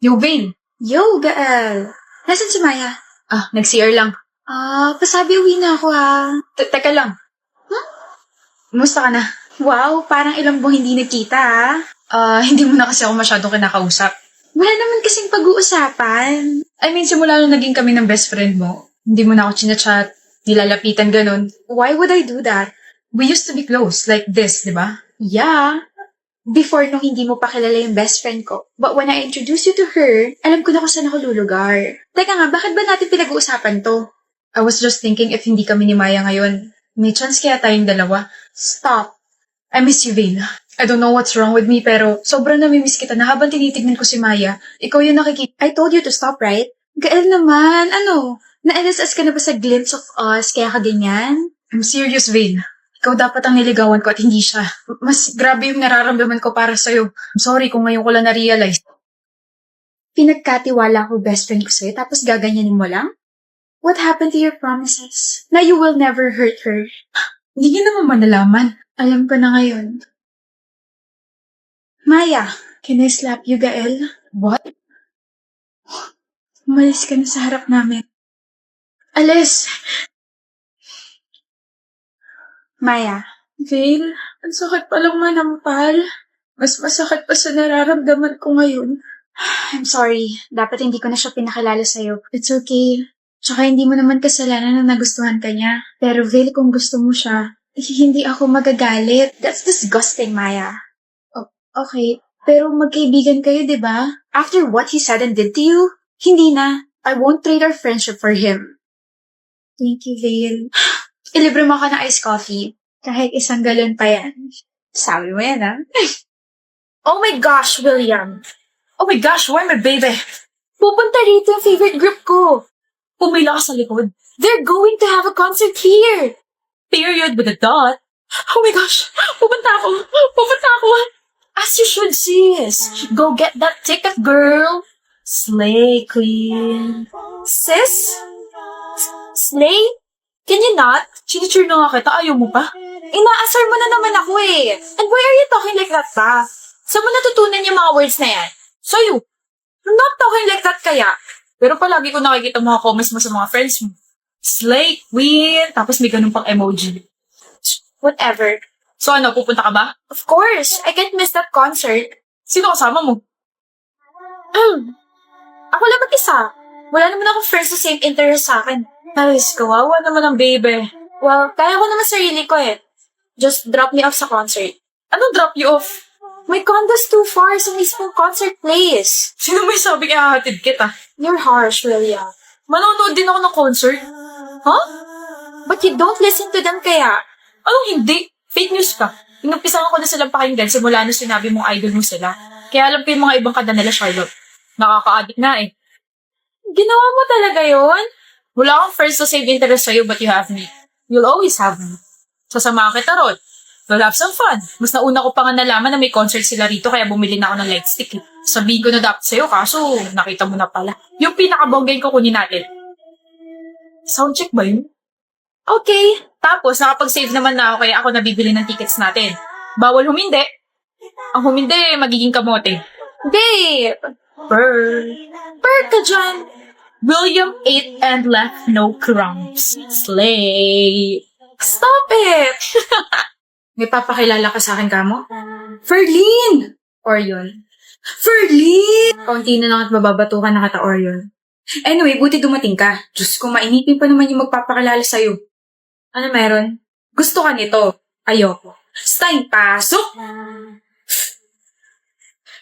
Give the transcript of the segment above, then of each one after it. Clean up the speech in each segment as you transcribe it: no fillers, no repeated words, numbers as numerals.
Yo, Vane. Yo, Gael! Nasaan si Maya? Nag-CR lang. Pasabi uwi na ako Teka lang. Kumusta ka na? Wow, parang ilang buwan hindi nagkita Hindi mo na kasi ako masyadong kinakausap. Wala naman kasing pag-uusapan. I mean, simula nung naging kami ng best friend mo, hindi mo na ako chinachat, nilalapitan ganun. Why would I do that? We used to be close, like this, di ba? Yeah. Before nung hindi mo pa kilala yung best friend ko. But when I introduced you to her, alam ko na kung saan ako lulugar. Teka nga, bakit ba natin pinag-uusapan to? I was just thinking if hindi kami ni Maya ngayon, may chance kaya tayong dalawa. Stop. I miss you, Vane. I don't know what's wrong with me, pero sobrang namimiss kita na habang tinitignan ko si Maya, ikaw yung nakikita. I told you to stop, right? Gael naman, na-LSS ka na ba sa glimpse of us kaya ka ganyan? I'm serious, Vane. Ikaw dapat ang niligawan ko at hindi siya. Mas grabe yung nararamdaman ko para sa'yo. I'm sorry kung ngayon ko lang na-realize. Pinagkatiwala ko best friend ko sa'yo tapos gaganyanin mo lang? What happened to your promises? Na you will never hurt her. Hindi niya naman malalaman. Alam ko na ngayon. Maya, can I slap you, Gael? What? Umalis ka na sa harap namin. Alis! Maya. Vale, ang sakit palang manampal. Mas masakit pa sa nararamdaman ko ngayon. I'm sorry. Dapat hindi ko na siya pinakilala sa'yo. It's okay. Tsaka hindi mo naman kasalanan na nagustuhan ka niya. Pero Vale, kung gusto mo siya, hindi ako magagalit. That's disgusting, Maya. Okay, pero magkaibigan kayo, di ba? After what he said and did to you, hindi na. I won't trade our friendship for him. Thank you, Vale. Ilibre mo ka ng iced coffee. Kahit isang galon pa yan. Sabi mo yan, Oh my gosh, William. Oh my gosh, why my baby? Pupunta rito yung favorite group ko. Pumila ka sa likod. They're going to have a concert here. Period with a dot. Oh my gosh, pupunta ako. As you should, sis. Go get that ticket, girl. Slay queen. Sis? Slay? Can you not? Chinicheer na nga kita, ayaw mo pa? Inaasar mo na naman ako eh. And why are you talking like that pa? Saan mo natutunan yung mga words na yan? So you, I'm not talking like that kaya. pero palagi ko nakikita mga comments mo sa mga friends mo. Slay queen, tapos may ganun pang emoji. Whatever. So ano, pupunta ka ba? Of course, I can't miss that concert. Sino kasama mo? Ako lang mag-isa. Wala naman akong friends na same interest sa akin. Nice, kawawa naman ang baby. Well, kaya ko naman sarili ko eh. Just drop me off sa concert. Anong drop you off? My condo's too far sa mismong concert place. Sino may sabing ihahatid kita? You're harsh, William. Manonood din ako ng concert. Huh? But you don't listen to them kaya. Anong hindi? Fake news ka. Inumpisahan ko na silang pakinggan simula nung sinabi mong idol mo sila. Kaya alam ko yung mga ibang kanta nila, Charlotte. Nakaka-addict na eh. Ginawa mo talaga yon? Wala akong friends na same interest sa'yo, but you have me. You'll always have me. Sasamahan kita ron. We'll have some fun. Mas nauna ko pa nga nalaman na may concert sila rito, kaya bumili na ako ng light stick. Sabihin ko na dapat sa'yo, kaso nakita mo na pala. Yung pinaka-bonggain ko kunin natin. Soundcheck ba yun? Okay. Tapos, nakapag-save naman na ako, kaya ako nabibili ng tickets natin. Bawal humindi. Ang humindi, magiging kamote. Babe! Per ka dyan. William ate and left no crumbs. Slay! Stop it! May papakilala ka sa akin, kamo? Ferlene! Orion. Ferlene! Kaunti na lang at mababatukan na kita, Orion. Anyway, buti dumating ka. Diyos ko, mainipin pa naman yung magpapakilala sa'yo. Ano meron? Gusto ka nito? Ayoko. Stein, pasok!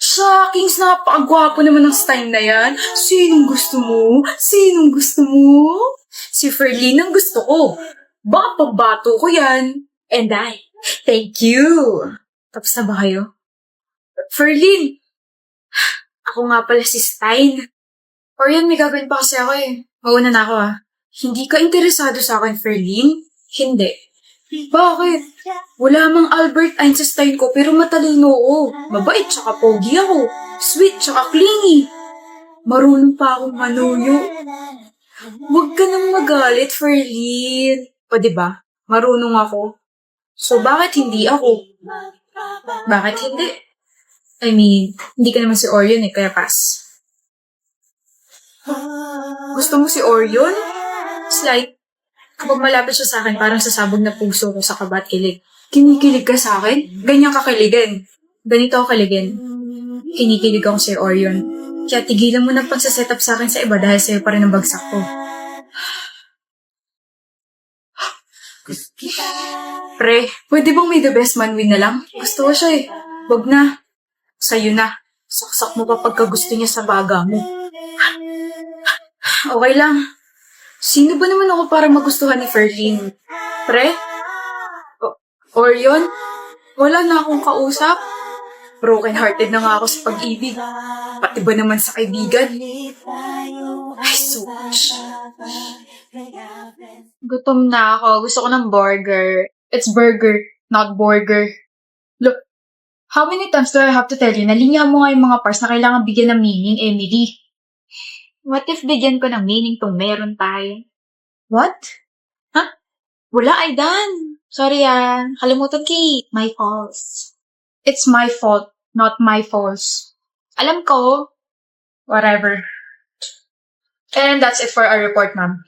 Shockings, napakagwapo naman ng Stein na yan. Sinong gusto mo? Sinong gusto mo? Si Ferlene ang gusto ko. Baka pagbato ko yan. And I. Thank you. Tapos na ba kayo? Ferlene! Ako nga pala si Stein. Orion, may gagawin pa kasi ako eh. Mauna na ako ah. Hindi ka interesado sa akin, Ferlene? Hindi. Bakit? Wala mang Albert Einstein ko pero matalino ako. Mabait tsaka pogi ako. Sweet tsaka clingy. Marunong pa akong manuyo. Huwag ka nang magalit, Ferlene. O diba? Marunong ako. So bakit hindi ako? Bakit hindi? I mean, hindi ka naman si Orion eh, kaya pass. gusto mo si Orion? It's like, kapag malapit siya sa akin, parang sasabog na puso ko sa kaba at kilig. Kinikilig ka sa akin? Ganyan ka kiligin. Ganito ako kiligin. Kinikilig ako si Orion. Kaya tigilan mo na pagsaset up sa akin sa iba dahil sa'yo pa rin ang bagsak ko. Pre, pwede bang may the best man win na lang? Gusto ko siya eh. Wag na. Sa'yo na. Saksak mo pa pagka gusto niya sa baga mo. Okay lang. Sino ba naman ako para magustuhan ni Ferlin? Pre? Orion? Wala na akong kausap. Broken-hearted na nga ako sa pag-ibig. Pati ba naman sa kaibigan? Ay, so much. Gutom na ako. Gusto ko ng burger. It's burger, not burger. Look, how many times do I have to tell you na linya mo nga yung mga parts na kailangan bigyan ng meaning, Emily? What if bigyan ko ng meaning kung meron tayo? What? Huh? Wala, Aidan. Sorry kalimutan kay my faults. It's my fault, not my faults. Alam ko. Whatever. And that's it for our report, ma'am.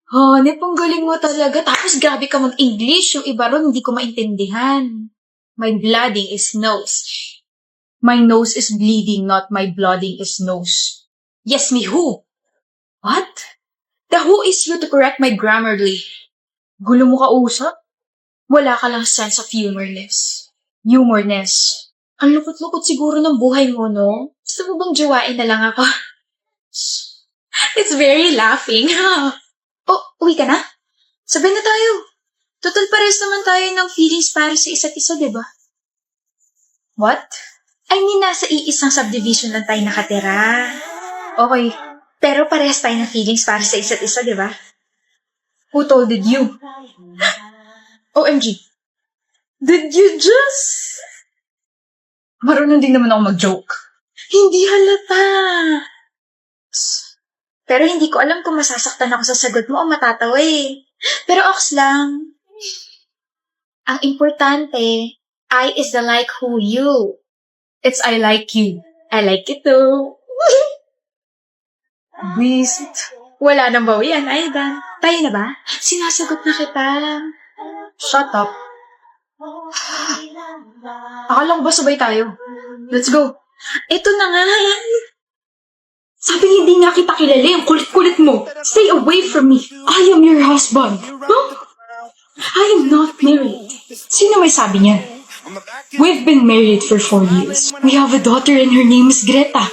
Hanep, ang galing mo talaga. Tapos grabe ka mag-English. Yung iba ron, hindi ko maintindihan. My blooding is nose. My nose is bleeding, not my blooding is nose. Yes, me who? What? The who is you to correct my grammarly? Gulo mo ka usap? Wala ka lang sense of humorness. Humorness. Ang lukot-lukot siguro ng buhay mo, no? Gusto mo bang jowain na lang ako? It's very laughing. Oh, uwi ka na? Sabay na tayo. Total pares naman tayo ng feelings para sa isa't isa, diba? What? I mean, nasa iisang subdivision lang tayo nakatira. Okay, pero parehas tayo ng feelings para sa isa't isa, diba? Who told it you? OMG. Did you just... Marunong din naman ako mag-joke. Hindi halata. Pero hindi ko alam kung masasaktan ako sa sagot mo o matatawa eh. Pero ox lang. Ang importante, I is the like who you. It's I like you. I like it too. Beast. Wala nang bawian, Aidan. Tayo na ba? Sinasagot na kita. Shut up. Akala ko ba sabay tayo? Let's go. Ito na nga. Sabi hindi nga kita kilala, yung kulit-kulit mo. Stay away from me. I am your husband. Huh? I am not married. Sino may sabi niyan? We've been married for 4 years. We have a daughter and her name is Greta.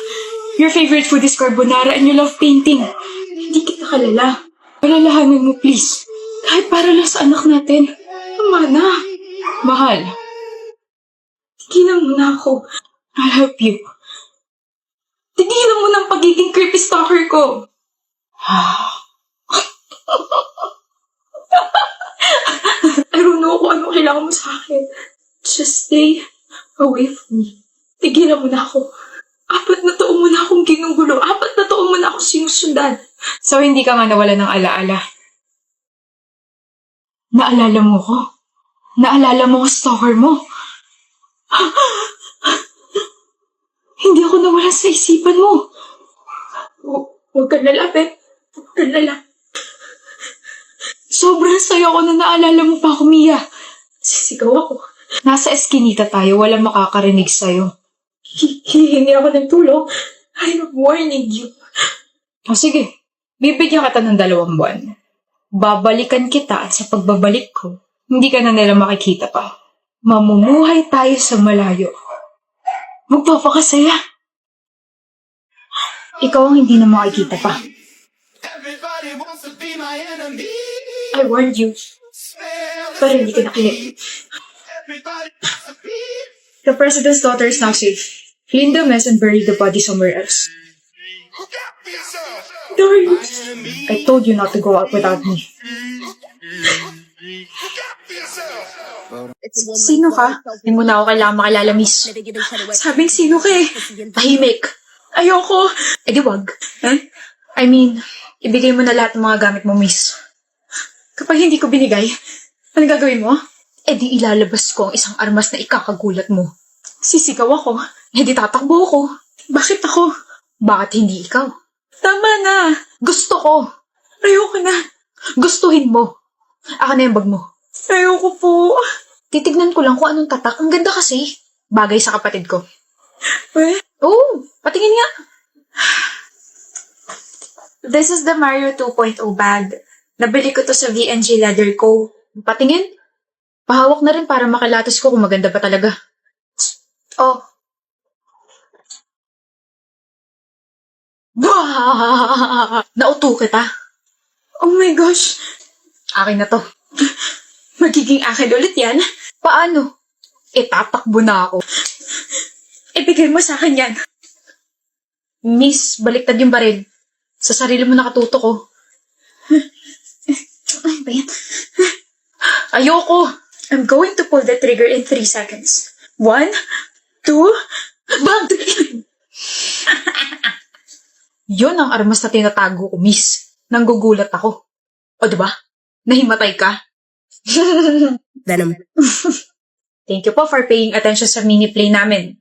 Your favorite food is carbonara and you love painting. Hindi kita kalala. Palalahanan mo please. Kahit para lang sa anak natin. Tama na. Mahal. Tigilan mo na ako. I'll help you. Tigilan mo ng pagiging creepy stalker ko. I don't know kung ano kailangan mo sa akin. Just stay away from me. Tigilan mo na ako. 4 na taon mo na akong ginugulo. 4 na taon mo na akong sinusundan. So, hindi ka nga nawala ng alaala. Naalala mo ko? Naalala mo ko stalker mo? Hindi ako nawala sa isipan mo. Huwag ka lalapit. Huwag ka lalapit. Sobrang sayo ako na naalala mo pa ako, Mia. Sisigaw ako. Nasa eskinita tayo, walang makakarinig sa'yo. Hihingi ako ng tulong. I'm warning you. O sige, bibigyan kita ng 2 buwan. Babalikan kita at sa pagbabalik ko, hindi ka na nila makikita pa. Mamumuhay tayo sa malayo. Magpapakasaya. Ikaw ang hindi na makikita pa. I warned you. Pero hindi ka nakinig. The president's daughter is now safe. Clean the mess and bury the body somewhere else. Darius! I told you not to go out without me. Sino ka? Hindi mo na ako kailangan makilala, miss. Sabing sino ka eh? Tahimik. Ayoko. Eh di wag. Huh? I mean, ibigay mo na lahat ng mga gamit mo, miss. Kapag hindi ko binigay, ano gagawin mo? Eh di ilalabas ko ang isang armas na ikakagulat mo. Sisigaw ako. Eh di tatakbo ako. Bakit ako? Bakit hindi ikaw? Tama na. Gusto ko. Ayoko na. Gustuhin mo. Ako na yung bag mo. Ayoko po. Titignan ko lang kung anong tatak. Ang ganda kasi. Bagay sa kapatid ko. Eh? Oo, patingin nga. This is the Mario 2.0 bag. Nabili ko to sa V&G Leather Co. Patingin. Pahawak na rin para makalatas ko kung maganda ba talaga. Oh. Nauto kita. Oh my gosh. Akin na to. Magiging akin ulit yan. Paano? Tatakbo na ako. Ibigay mo sa akin yan. Miss, baliktad yung baril. Sa sarili mo nakatuto ko. Ay, ba yan? Ayoko! I'm going to pull the trigger in 3 seconds. 1, 2, bang! Yun ang armas na tinatago ko, miss. Nanggugulat ako. O diba? Nahimatay ka. Venom. Thank you po for paying attention sa mini-play namin.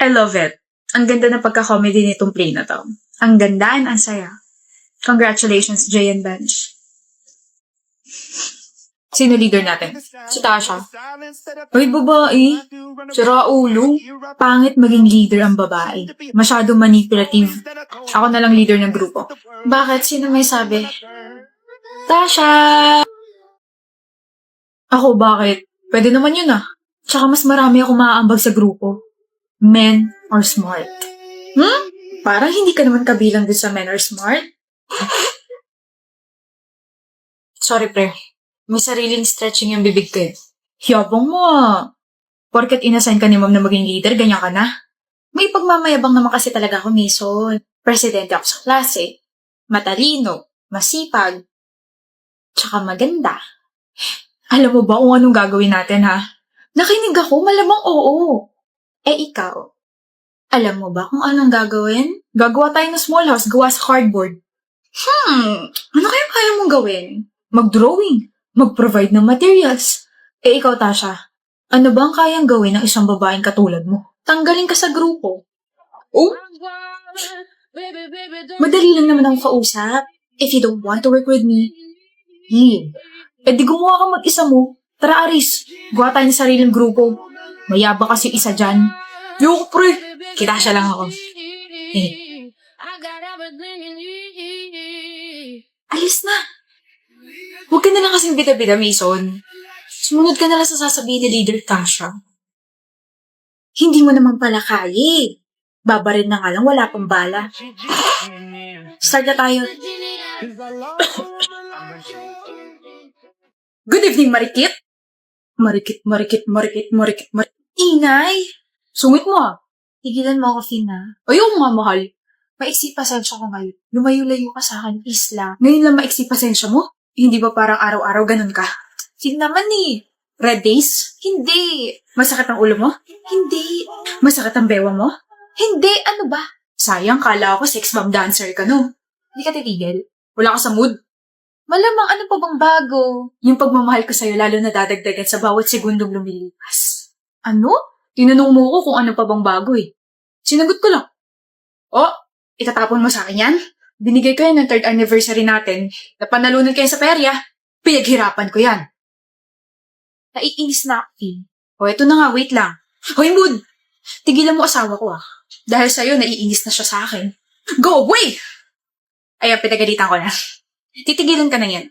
I love it. Ang ganda ng pagka-comedy nitong play na to. Ang ganda and ang saya. Congratulations, Jay and Bench. Sino leader natin? Si Tasha. Uy, babae. Sira ulo. Pangit maging leader ang babae. Masyado manipulative. Ako na lang leader ng grupo. Bakit? Sino may sabi? Tasha! Ako, bakit? Pwede naman yun ah. Tsaka mas marami ako maaambag sa grupo. Men or smart. Parang hindi ka naman kabilang din sa men or smart. Sorry, pre. May sariling stretching yung bibig ko eh. Yabang mo ah. Porket inassign ka ni ma'am na maging leader, ganyan ka na. May pagmamayabang naman kasi talaga ako, Mason. Presidente ako sa klase. Matalino, masipag, tsaka maganda. Alam mo ba kung anong gagawin natin, ha? Nakinig ako, malamang oo. Ikaw, alam mo ba kung anong gagawin? Gagawa tayo ng small house, gawa sa cardboard. Ano kaya kaya mong gawin? Mag-drawing, mag-provide ng materials. Ikaw, Tasha, ano ba ang kayang gawin ng isang babaeng katulad mo? Tanggalin ka sa grupo. Oh? Madali lang naman ang kausap. If you don't want to work with me, leave. Di gumawa ka mag-isa mo. Tara, Aris. Gawa tayo ng sariling grupo. Mayaba kasi isa dyan. Yoko, pre. Kita siya lang ako. Alis na. Huwag ka na lang kasing bida-bida, Mason. Sumunod ka na lang sa sasabihin ni Leader Tasha. Hindi mo naman pala kaya. Babarin na nga lang, wala pang bala. Start na tayo. Good evening, Marikit. Marikit. Ingay! Sungit mo ah. Tigilan mo ako, Fina. Ayoko nga, mahal. Maiksi pasensya ko ngayon. Lumayo-layo ka sa akin, isla. Ngayon lang maiksi pasensya mo? Hindi ba parang araw-araw ganun ka? Sige naman eh. Red days? Hindi. Masakit ang ulo mo? Hindi. Masakit ang bewa mo? Hindi. Ano ba? Sayang, kala ko sex bomb dancer ka, no? Hindi ka titigil. Wala ka sa mood. Malamang ano pa bang bago? Yung pagmamahal ko sa'yo lalo na dadagdagan sa bawat segundong lumilipas. Ano? Tinanong mo ko kung ano pa bang bago eh. Sinagot ko lang. Oh, itatapon mo sa akin yan? Binigay ko yan ng 3rd anniversary natin. Napanalunan kayo sa perya. Pinaghirapan ko yan. Naiinis na ako, Fee. O, eto na nga, wait lang. Hoy, Mood! Tigilan mo asawa ko ah. Dahil sa'yo, naiinis na siya sa akin. Go away! Ayan, pinagalitan ko na. Titigilan ka na yan.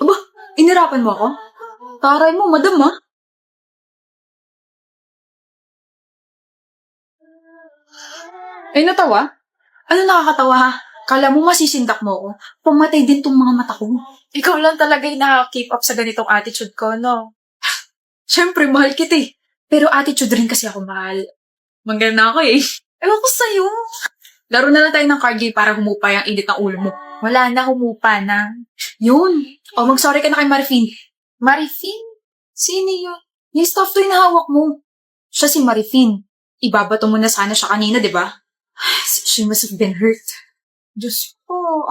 Aba, inirapan mo ako? Taray mo, madam ah. Ay, natawa? Ano nakakatawa ha? Kala mo masisindak mo ako? Pumatay din tong mga mata ko. Ikaw lang talaga yung nakaka-keep up sa ganitong attitude ko, no? Siyempre, mahal kita eh. Pero attitude rin kasi ako mahal. Manggal na ako eh. Ewan ko sa'yo. Laro na lang tayo ng card game para humupa yung init ng ulo mo. Wala na, humupa na. Yun. O, mag-sorry ka na kay Marifin. Marifin? Sino yun? Yung stuff to yung hawak mo. Siya si Marifin. Ibabato mo na sana siya kanina, di ba? She must have been hurt. Diyos ko.